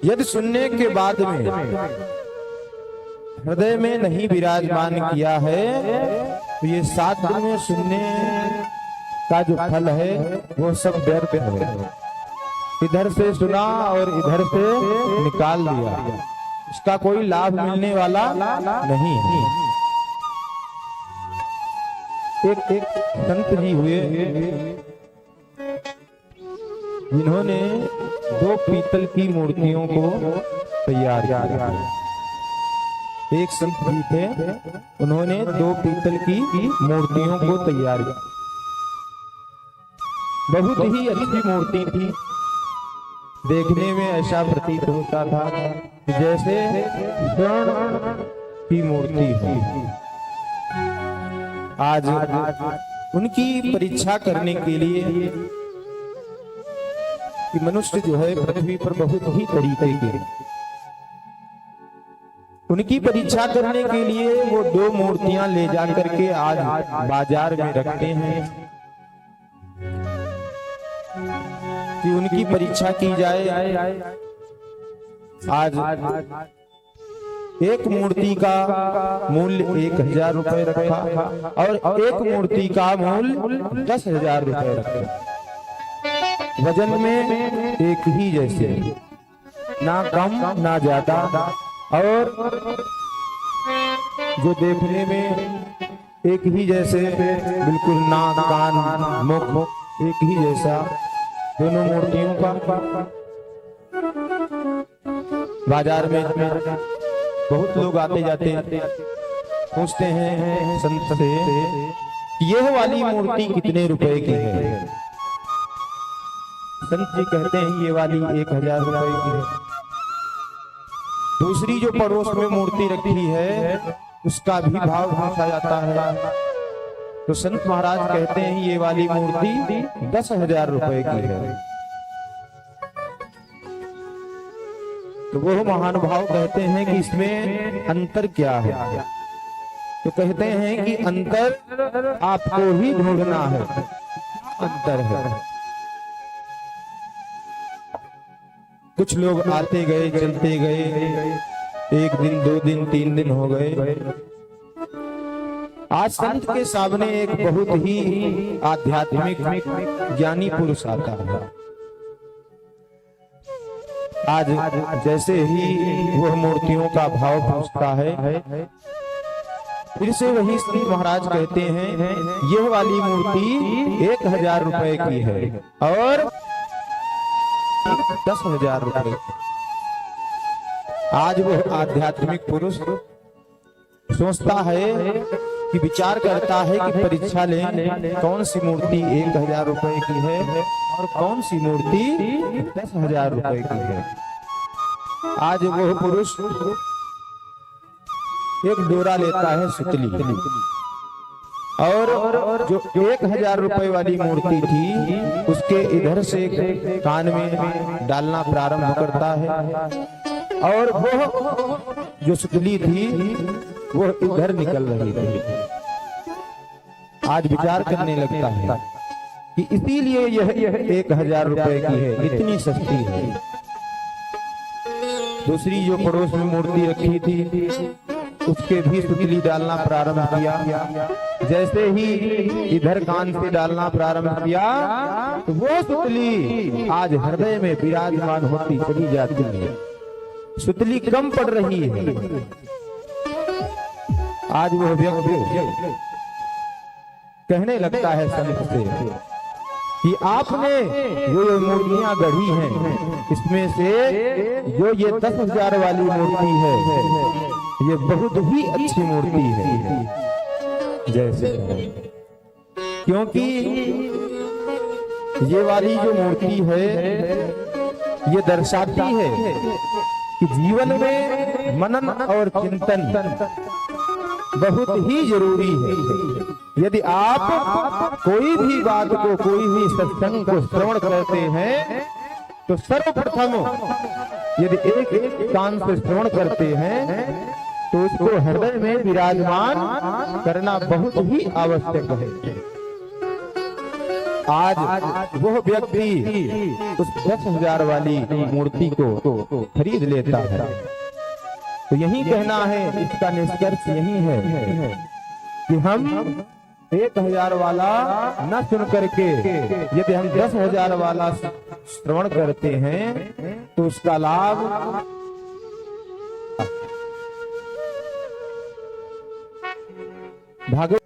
यदि सुनने के बाद में हृदय में नहीं विराजमान किया है तो ये 7 दिन में सुनने का जो फल है वो सब व्यर्थ है। इधर से सुना और इधर से निकाल दिया, इसका कोई लाभ मिलने वाला नहीं है। एक संत जी हुए जिन्होंने 2 पीतल की मूर्तियों को तैयार किया। एक संत जी थे, उन्होंने 2 पीतल की मूर्तियों को तैयार किया। बहुत ही अच्छी मूर्ति थी, देखने में ऐसा प्रतीत होता था कि जैसे स्वर्ण की मूर्ति हो। आज उनकी परीक्षा करने के लिए कि मनुष्य जो है पृथ्वी पर बहुत ही तरीके के, उनकी परीक्षा करने के लिए वो 2 मूर्तियां ले जाकर के आज बाजार में रखते हैं कि उनकी परीक्षा की जाए। आज एक मूर्ति का मूल्य 1000 रुपए रखा और एक मूर्ति का मूल्य 10,000 रुपए रखा। वजन में एक ही जैसे, ना कम ना ज्यादा, और जो देखने में एक ही जैसे, बिल्कुल नाक कान मुख एक ही जैसा दोनों मूर्तियों का। बाजार में बहुत लोग आते जाते पूछते हैं संत से यह वाली मूर्ति कितने रुपए की है। संत जी कहते हैं ये वाली 1000 रुपए की है। दूसरी जो पड़ोस में मूर्ति रखी है उसका भी भाव पूछा जाता है, तो संत महाराज कहते हैं ये वाली मूर्ति 10,000 रुपए की है। तो वो महानुभाव कहते हैं कि इसमें अंतर क्या है। तो कहते हैं कि अंतर आपको ही ढूंढना है। अंतर है, कुछ लोग आते गए चलते गए, 1 दिन 2 दिन 3 दिन हो गए। आज संत के सामने एक बहुत ही आध्यात्मिक ज्ञानी पुरुष आता है। आज जैसे ही वह मूर्तियों का भाव पूछता है, फिर से वही संत महाराज कहते हैं यह वाली मूर्ति 1000 रुपए की है और 10,000 रुपए। आज वह आध्यात्मिक पुरुष सोचता है कि विचार करता है कि परीक्षा लें कौन सी मूर्ति 1000 रुपए की है और कौन सी मूर्ति 10,000 रुपए की है। आज वह पुरुष एक डोरा लेता है सुतली, और जो 1000 रुपए वाली मूर्ति थी उसके इधर से कान में डालना प्रारंभ करता है, और वो जो सुतली थी वो इधर निकल रही थी। आज विचार करने लगता है कि इसीलिए यह 1000 रुपए की है, इतनी सस्ती है। दूसरी जो पड़ोस में मूर्ति रखी थी उसके भी सुतली डालना प्रारंभ किया। जैसे ही इधर कान से डालना प्रारंभ किया तो वो सुतली आज हृदय में विराजमान होती चली जाती है। सुतली कम पड़ रही है। आज वह व्यक्ति कहने लगता है संत से कि आपने जो ये मूर्तियां गढ़ी हैं इसमें से जो ये 10,000 वाली मूर्ति है ये बहुत ही अच्छी मूर्ति है। जैसे क्योंकि ये वाली जो मूर्ति है ये दर्शाती है कि जीवन में मनन और चिंतन बहुत ही जरूरी है। यदि आप कोई भी बात को, कोई भी सत्संग को श्रवण करते हैं तो सर्वप्रथम यदि एक कान से श्रवण करते हैं तो उसको हृदय में विराजमान करना बहुत ही आवश्यक है। आज वह व्यक्ति उस 10,000 वाली मूर्ति को खरीद लेता है। तो यही कहना है, इसका निष्कर्ष यही है कि हम 1,000 वाला न सुन करके यदि हम 10,000 वाला श्रवण करते हैं तो उसका लाभ भागवत